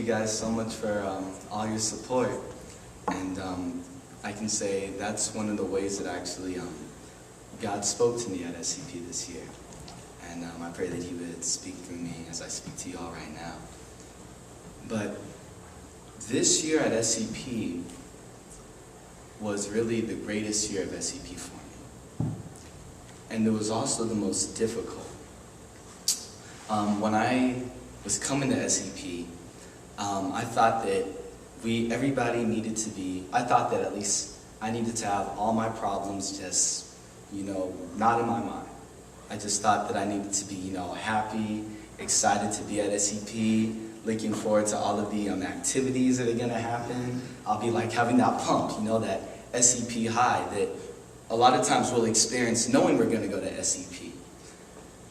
you guys so much for all your support. And I can say that's one of the ways that actually God spoke to me at SEP this year. And I pray that he would speak through me as I speak to you all right now. But this year at SEP was really the greatest year of SEP for me. And it was also the most difficult. When I was coming to SEP, I thought that everybody needed to be, I thought that at least I needed to have all my problems just, not in my mind. I just thought that I needed to be, happy, excited to be at SEP, looking forward to all of the activities that are gonna happen. I'll be like having that pump, that SEP high that a lot of times we'll experience knowing we're gonna go to SEP.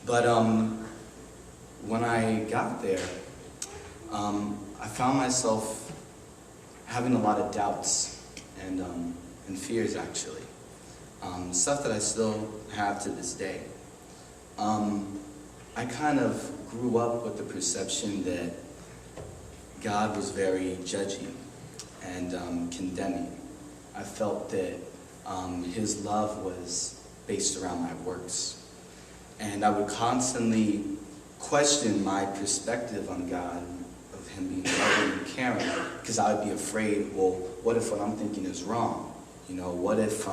But when I got there, I found myself having a lot of doubts and fears, actually. Stuff that I still have to this day. I kind of grew up with the perception that God was very judgy and condemning. I felt that his love was based around my works. And I would constantly question my perspective on God, of him being loving and caring, because I would be afraid, well, what if what I'm thinking is wrong? What if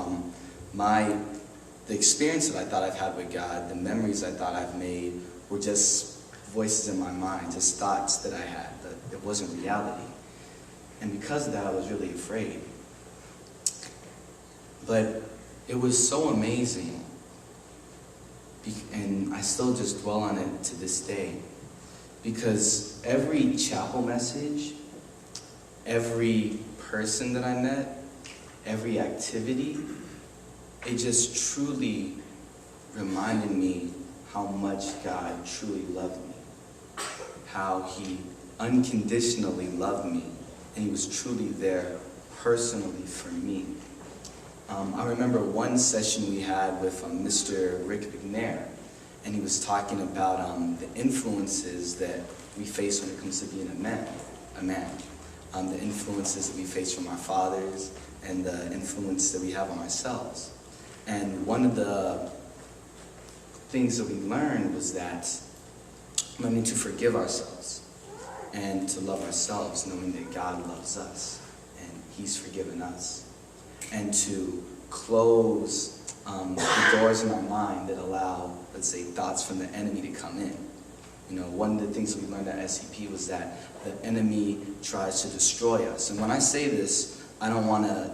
the experience that I thought I've had with God, the memories I thought I've made, were just voices in my mind, just thoughts that I had, but it wasn't reality. And because of that, I was really afraid. But it was so amazing, and I still just dwell on it to this day, because every chapel message, every person that I met, every activity, it just truly reminded me how much God truly loved me, how he unconditionally loved me, and he was truly there personally for me. I remember one session we had with Mr. Rick McNair, and he was talking about the influences that we face when it comes to being a man. The influences that we face from our fathers, and the influence that we have on ourselves. And one of the things that we learned was that learning to forgive ourselves and to love ourselves, knowing that God loves us and he's forgiven us. And to close the doors in our mind that allow, let's say, thoughts from the enemy to come in. One of the things that we learned at SEP was that the enemy tries to destroy us. And when I say this, I don't want to,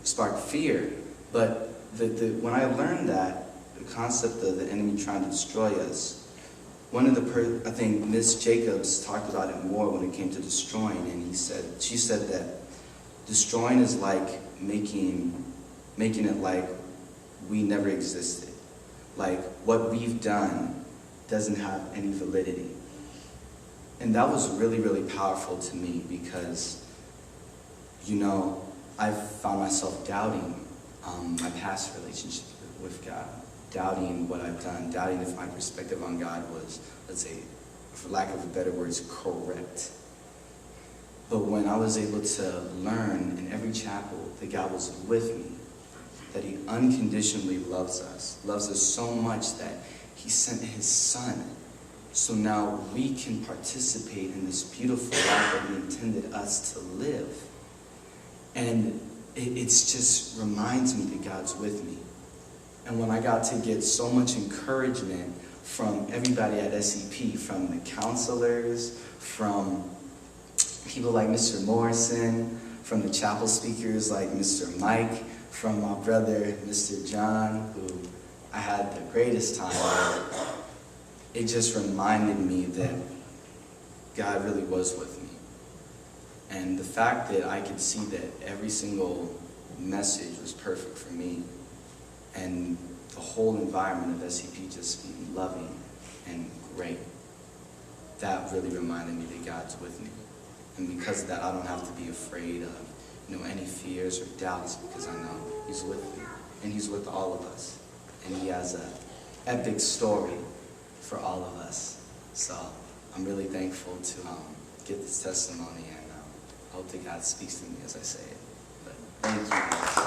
spark fear, but when I learned that, the concept of the enemy trying to destroy us, I think Miss Jacobs talked about it more when it came to destroying, and she said that destroying is like making it like we never existed. Like what we've done doesn't have any validity. And that was really, really powerful to me because, I found myself doubting my past relationship with God, doubting what I've done, doubting if my perspective on God was, let's say, for lack of better words, correct. But when I was able to learn in every chapel that God was with me, that he unconditionally loves us so much that he sent his son. So now we can participate in this beautiful life that he intended us to live. And it just reminds me that God's with me. And when I got to get so much encouragement from everybody at SEP, from the counselors, from people like Mr. Morrison, from the chapel speakers like Mr. Mike, from my brother, Mr. John, who I had the greatest time with, it just reminded me that God really was with me. And the fact that I could see that every single message was perfect for me, and the whole environment of SEP just being loving and great, that really reminded me that God's with me. And because of that, I don't have to be afraid of any fears or doubts, because I know he's with me, and he's with all of us. And he has an epic story for all of us. So I'm really thankful to give this testimony, and I hope that God speaks to me as I say it. But thank you.